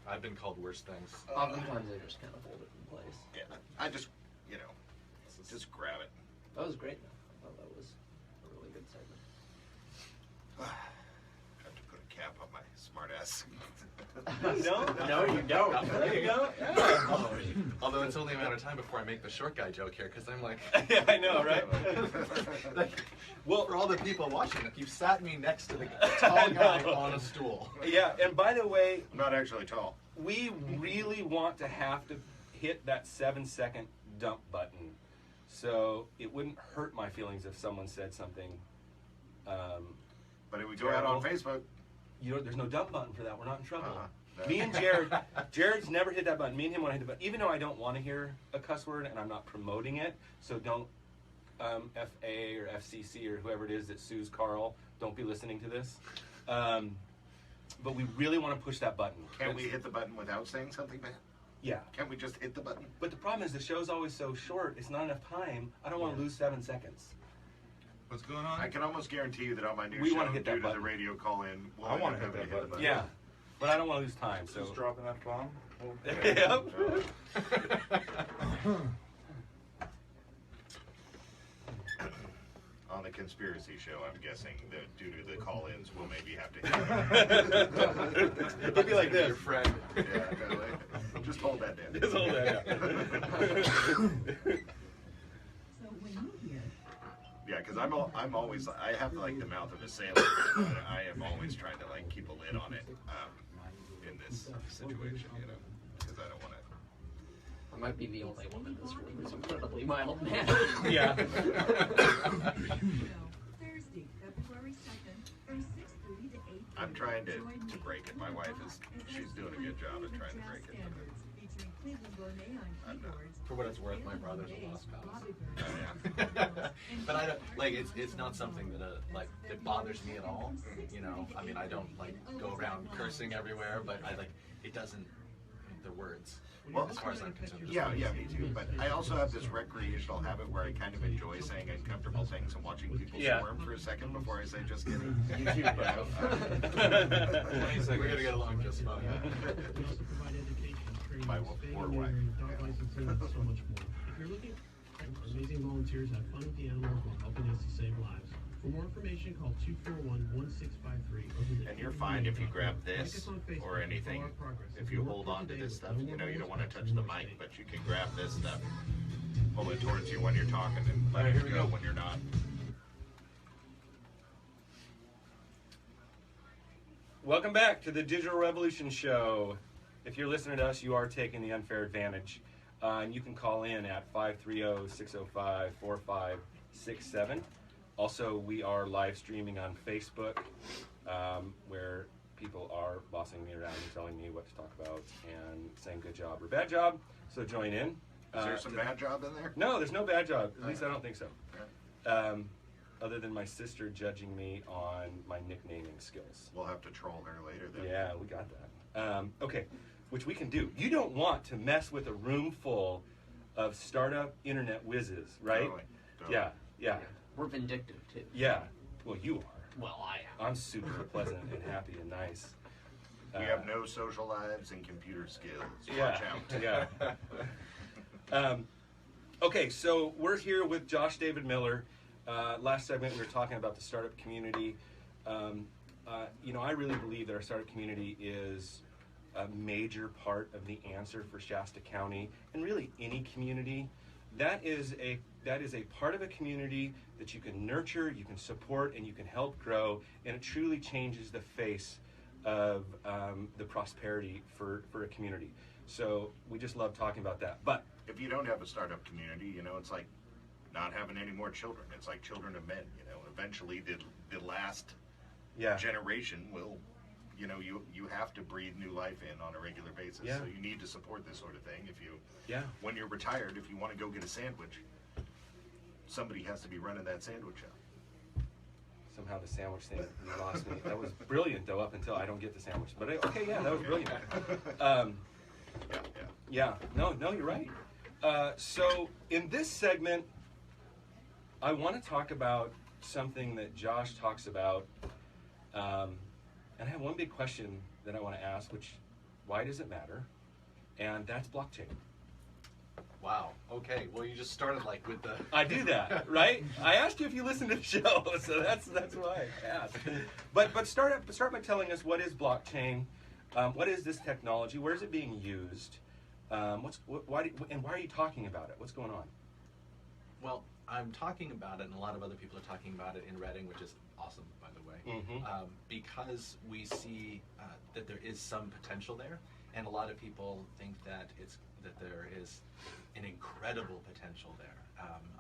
I've been called worse things. Oftentimes they just kind of hold it in place. Yeah. I just, just grab it. That was great, though. I thought that was a really good segment. I have to put a cap on my smart mess. No? No, you don't. There you go. Yeah. Oh, although it's only a matter of time before I make the short guy joke here, because I'm like, Yeah, I know, right? like, Well, for all the people watching, if you've sat me next to the tall guy on a stool. yeah, and by the way, I'm not actually tall. we really want to have to hit that 7-second dump button. So it wouldn't hurt my feelings if someone said something. But if we go out on Facebook, There's no dump button for that. We're not in trouble. Uh-huh. Me and Jared's never hit that button. Me and him want to hit the button, even though I don't want to hear a cuss word and I'm not promoting it. So don't, FA or FCC or whoever it is that sues Carl, don't be listening to this. But we really want to push that button. can't we hit the button without saying something bad? Yeah. Can't we just hit the button? But the problem is the show's always so short. It's not enough time. I don't want to lose 7 seconds. What's going on? I can almost guarantee you that on my new We show, wanna hit that due to the button. radio call-in, we'll I end wanna up hit having that to hit the button. Yeah. But I don't want to lose time. So. Just dropping that bomb. Yep. On the conspiracy show, I'm guessing that due to the call-ins, we'll maybe have to hit It'd be like Your this. friend. Yeah, totally. Just hold that down. Just hold that. So when you hear Yeah, because I'm always, I have like the mouth of a sailor. I am always trying to like keep a lid on it in this situation, you know, because I don't want to. I might be the only one in this room who's incredibly mild man. Yeah. Thursday, February 2nd, from 6:30 to 8. I'm trying to break it. My wife she's doing a good job at trying to break it. Featuring Cleveland Gourmet on I'm not. keyboards. For what it's worth, my brother's a lost cause. Oh, yeah. But I don't like it's not something that like that bothers me at all. You know, I mean, I don't like go around cursing everywhere, but I like it doesn't. The words, Well, as far as I'm concerned. Yeah, me too. But I also have this recreational habit where I kind of enjoy saying uncomfortable things and watching people Yeah. squirm for a second before I say just kidding. You too, bro. We're gonna get along just fine. we also provide education, training, My spay poor and wife. neutering, dog licensing, and so much more. If you're looking, our amazing volunteers have fun with the animals while helping us to save lives. For more information, call 241-1653 or visit And you're fine if you grab Like this us on Facebook or and anything. follow our progress. If you Work hold for on to today this with stuff, no you know, more you don't want to waste touch in the your mic, state. but you can grab this stuff, pull it towards you when you're talking, and let Alright, it here we go go. when you're not. Welcome back to the Digital Revolution Show. If you're listening to us, you are taking the unfair advantage. And you can call in at 530-605-4567. Also, we are live streaming on Facebook, where people are bossing me around and telling me what to talk about and saying good job or bad job. So join in. Is there some bad job in there? No, there's no bad job. At least I don't think so. Other than my sister judging me on my nicknaming skills. We'll have to troll her later then. Yeah, we got that. Okay, which we can do. You don't want to mess with a room full of startup internet whizzes, right? Totally. Yeah. We're vindictive too. Yeah. Well, you are. Well, I am. I'm super pleasant and happy and nice. We have no social lives and computer skills. Yeah. Watch out. Yeah. Okay, so we're here with Josh David Miller. Last segment we were talking about the startup community. I really believe that our startup community is a major part of the answer for Shasta County and really any community. That is a part of a community that you can nurture, you can support, and you can help grow, and it truly changes the face of the prosperity for a community. So we just love talking about that. But If you don't have a startup community, it's like not having any more children. It's like children of men, Eventually the last generation will, you have to breathe new life in on a regular basis. Yeah. So you need to support this sort of thing. Yeah. When you're retired, if you want to go get a sandwich, somebody has to be running that sandwich shop. Somehow the sandwich thing lost me. That was brilliant, though, up until I don't get the sandwich. But okay, yeah, that was brilliant. Yeah. No, you're right. So in this segment, I want to talk about something that Josh talks about. And I have one big question that I want to ask, which, why does it matter? And that's blockchain. Wow. Okay. Well, you just started like with the. I do that, right? I asked you if you listen to the show, so that's why I asked. But start by telling us, what is blockchain? What is this technology? Where is it being used? Why are you talking about it? What's going on? Well, I'm talking about it, and a lot of other people are talking about it in Reading, which is awesome, by the way, because we see that there is some potential there, and a lot of people think that there is an incredible potential there.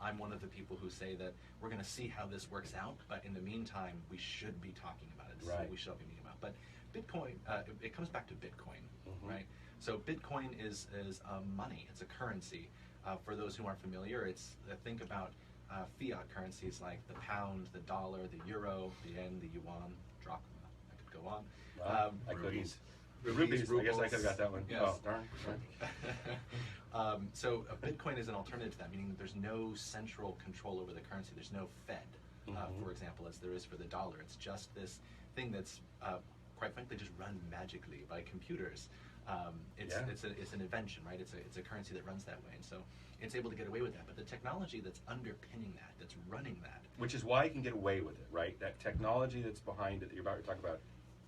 I'm one of the people who say that we're going to see how this works out, but in the meantime, we should be talking about it. This is what we should be thinking about. But Bitcoin, it comes back to Bitcoin, right? So Bitcoin is money. It's a currency. For those who aren't familiar, it's think about fiat currencies like the pound, the dollar, the euro, the yen, the yuan, drachma. I could go on. I couldn't. Rupees, I guess I could have got that one. Yes. Oh, darn. So Bitcoin is an alternative to that, meaning that there's no central control over the currency. There's no Fed, for example, as there is for the dollar. It's just this thing that's, quite frankly, just run magically by computers. It's an invention, right? It's a currency that runs that way, and so it's able to get away with that. But the technology that's underpinning that, that's running that, which is why it can get away with it, right? That technology that's behind it that you're about to talk about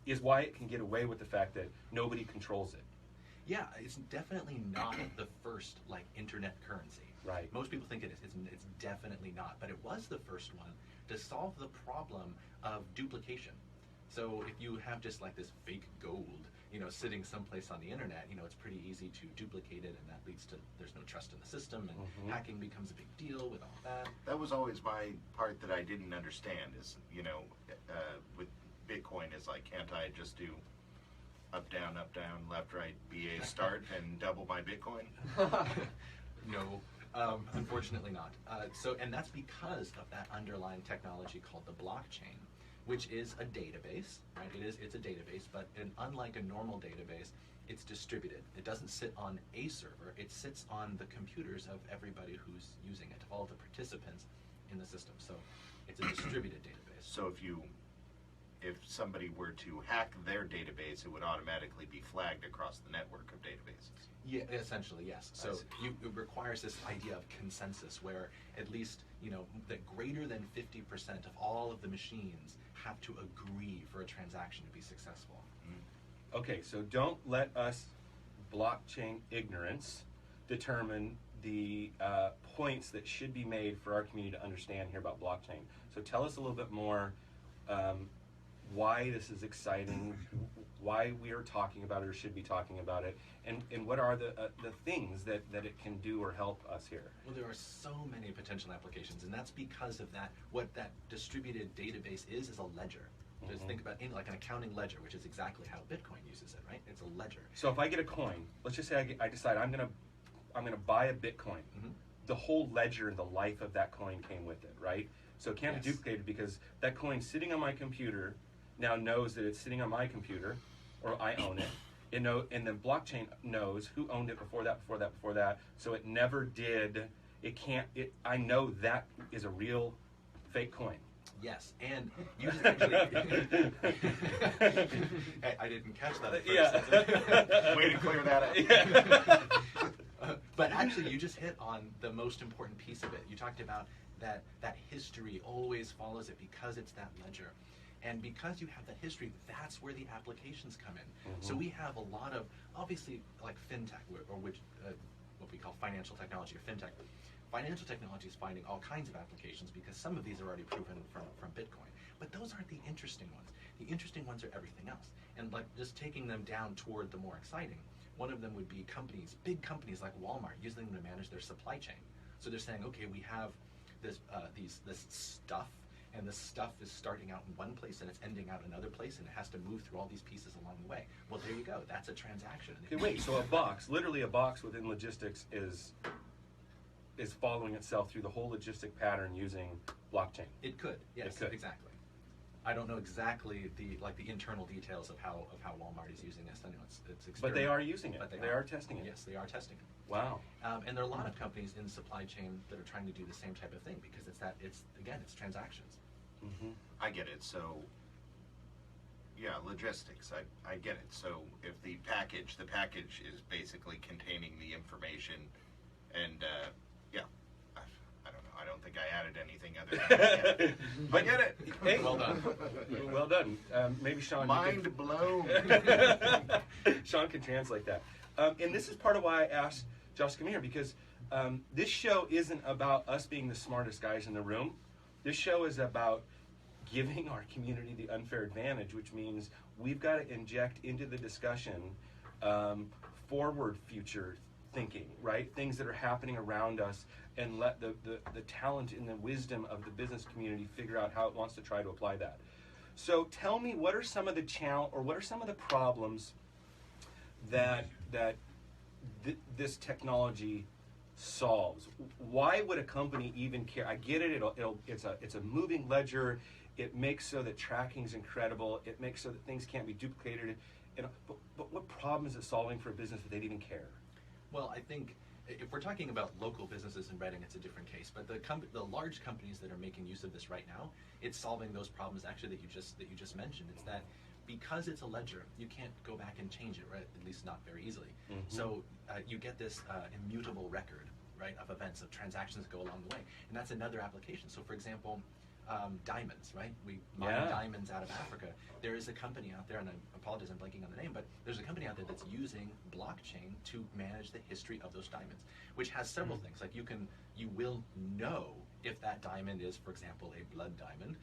is why it can get away with the fact that nobody controls it. Yeah, it's definitely not the first internet currency. Right. Most people think it is. It's definitely not, but it was the first one to solve the problem of duplication. So if you have just this fake gold, sitting someplace on the internet, it's pretty easy to duplicate it, and that leads to there's no trust in the system, and hacking becomes a big deal with all that. That was always my part that I didn't understand is, with Bitcoin is can't I just do up, down, left, right, BA start and double my Bitcoin? No, unfortunately not. And that's because of that underlying technology called the blockchain, which is a database, right? It's a database, but unlike a normal database, it's distributed. It doesn't sit on a server. It sits on the computers of everybody who's using it, all the participants in the system. So it's a distributed database. So if somebody were to hack their database, it would automatically be flagged across the network of databases. Yeah, essentially, yes. So it requires this idea of consensus where at least, that greater than 50% of all of the machines have to agree for a transaction to be successful. Okay, so don't let us blockchain ignorance determine the points that should be made for our community to understand here about blockchain. So tell us a little bit more why this is exciting, why we are talking about it or should be talking about it, and what are the things that it can do or help us here. Well, there are so many potential applications, and that's because of that. What that distributed database is a ledger. Just think about an accounting ledger, which is exactly how Bitcoin uses it, right? It's a ledger. So if I get a coin, let's just say I decide I'm gonna buy a Bitcoin. The whole ledger and the life of that coin came with it, right? So it can't be duplicated because that coin sitting on my computer now knows that it's sitting on my computer, or I own it. And the blockchain knows who owned it before that. So it never did. I know that is a real fake coin. Yes, and you just actually. I didn't catch that at first. Yeah. Way to clear that up. But actually, you just hit on the most important piece of it. You talked about that history always follows it because it's that ledger. And because you have that history, that's where the applications come in. So we have a lot of, obviously, fintech, or what we call financial technology or fintech. Financial technology is finding all kinds of applications because some of these are already proven from Bitcoin. But those aren't the interesting ones. The interesting ones are everything else. And just taking them down toward the more exciting, one of them would be big companies like Walmart, using them to manage their supply chain. So they're saying, okay, we have this stuff, and this stuff is starting out in one place and it's ending out in another place, and it has to move through all these pieces along the way. Well, there you go. That's a transaction. Okay, wait. So literally a box within logistics is following itself through the whole logistic pattern using blockchain. It could. Yes, it could. Exactly. I don't know exactly the internal details of how Walmart is using this. I know it's but they are using it. But they are testing it. Yes, they are testing it. Wow. And there are a lot of companies in the supply chain that are trying to do the same type of thing because it's transactions. I get it. So yeah, logistics. I get it. So if the package is basically containing the information And yeah, I don't know. I don't think I added anything other than yeah. But I get it. Hey, Well done. Well done. Maybe Sean. Mind blown. Sean can translate that. And this is part of why I asked Josh to come here, because this show isn't about us being the smartest guys in the room. This show is about giving our community the unfair advantage, which means we've got to inject into the discussion forward future thinking, right? Things that are happening around us, and let the talent and the wisdom of the business community figure out how it wants to try to apply that. So tell me, what are some of the what are some of the problems that this technology solves? Why would a company even care? I get it. It's a moving ledger. It makes so that tracking is incredible. It makes so that things can't be duplicated. But what problem is it solving for a business that they'd even care? Well, I think if we're talking about local businesses in Reading, it's a different case. But the large companies that are making use of this right now, it's solving those problems actually that you just mentioned. It's that because it's a ledger, you can't go back and change it, right? At least not very easily. Mm-hmm. So you get this immutable record, right, of events, of transactions that go along the way, and that's another application. So, for example, diamonds, right? We mine diamonds out of Africa. There is a company out there, and I apologize, I'm blanking on the name, but there's a company out there that's using blockchain to manage the history of those diamonds, which has several things. Like you will know if that diamond is, for example, a blood diamond,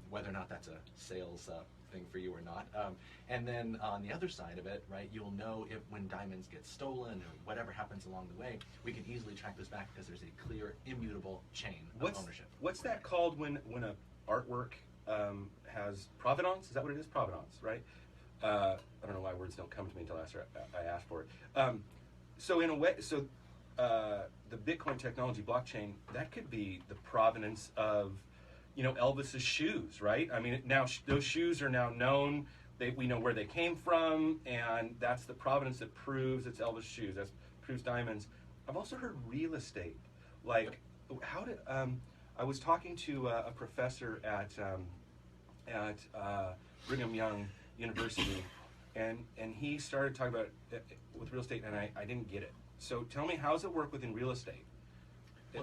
whether or not that's a sales thing for you or not. And then on the other side of it, right, you'll know if when diamonds get stolen or whatever happens along the way, we can easily track this back because there's a clear, immutable chain of ownership. What's that called when a artwork has provenance? Is that what it is? Provenance, right? I don't know why words don't come to me until after I ask for it. So in a way, the Bitcoin technology blockchain, that could be the provenance of, Elvis's shoes, right? I mean, now those shoes are now known. We know where they came from, and that's the provenance that proves it's Elvis shoes. That proves diamonds. I've also heard real estate. Like, how did I was talking to a professor at Brigham Young University, and he started talking about it with real estate, and I didn't get it. So tell me, how does it work within real estate?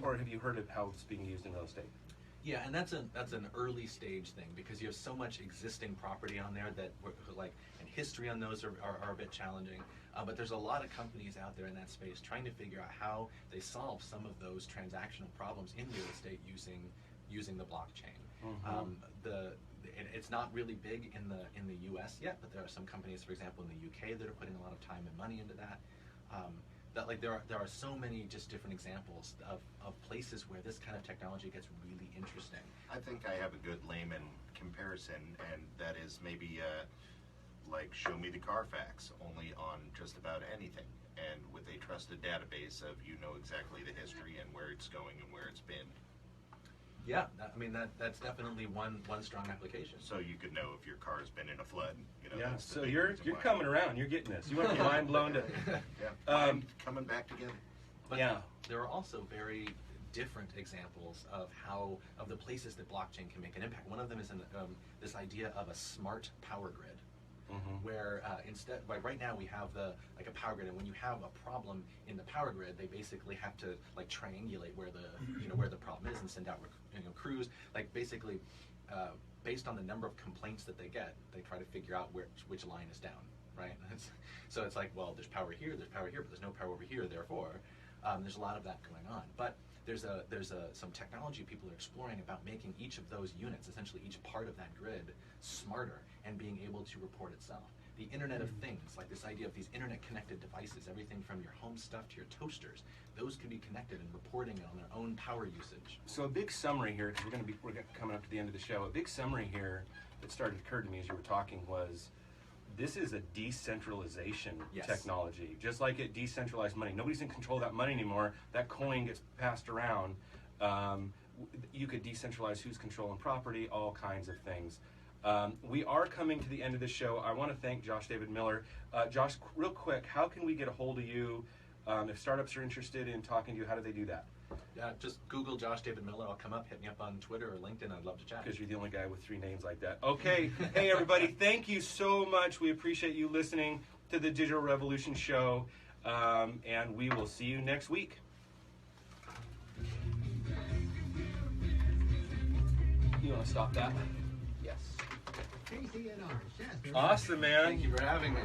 Or have you heard of how it's being used in real estate? Yeah, and that's an early stage thing because you have so much existing property on there that and history on those are a bit challenging. But there's a lot of companies out there in that space trying to figure out how they solve some of those transactional problems in real estate using the blockchain. Mm-hmm. It's not really big in the U.S. yet, but there are some companies, for example, in the U.K. that are putting a lot of time and money into that. There are so many just different examples of places where this kind of technology gets really interesting. I think I have a good layman comparison, and that is maybe like show me the Carfax, only on just about anything, and with a trusted database of exactly the history and where it's going and where it's been. Yeah, that's definitely one strong application. So you could know if your car's been in a flood. Yeah. So you're coming around. You're getting this. You want to be mind blown to. Yeah. Coming back together. But there are also very different examples of the places that blockchain can make an impact. One of them is in this idea of a smart power grid. Mm-hmm. Where right now we have a power grid, and when you have a problem in the power grid, they basically have to triangulate where the problem is and send out crews. Basically, based on the number of complaints that they get, they try to figure out which line is down, right? So it's well, there's power here, but there's no power over here. Therefore, there's a lot of that going on. But there's some technology people are exploring about making each of those units, essentially each part of that grid, smarter and being able to report itself. The Internet of Things, like this idea of these internet-connected devices, everything from your home stuff to your toasters, those can be connected and reporting on their own power usage. So a big summary here, because we're coming up to the end of the show. A big summary here that started to occur to me as you were talking was, this is a decentralization technology. Just like it decentralized money. Nobody's in control of that money anymore. That coin gets passed around. You could decentralize who's controlling property, all kinds of things. We are coming to the end of the show. I want to thank Josh David Miller. Josh, real quick, how can we get a hold of you? If startups are interested in talking to you, how do they do that? Just Google Josh David Miller. I'll come up. Hit me up on Twitter or LinkedIn. I'd love to chat. Because you're the only guy with 3 names like that. Okay. Hey, everybody. Thank you so much. We appreciate you listening to the Digital Revolution Show. And we will see you next week. You want to stop that? Yes. Awesome, man. Thank you for having me.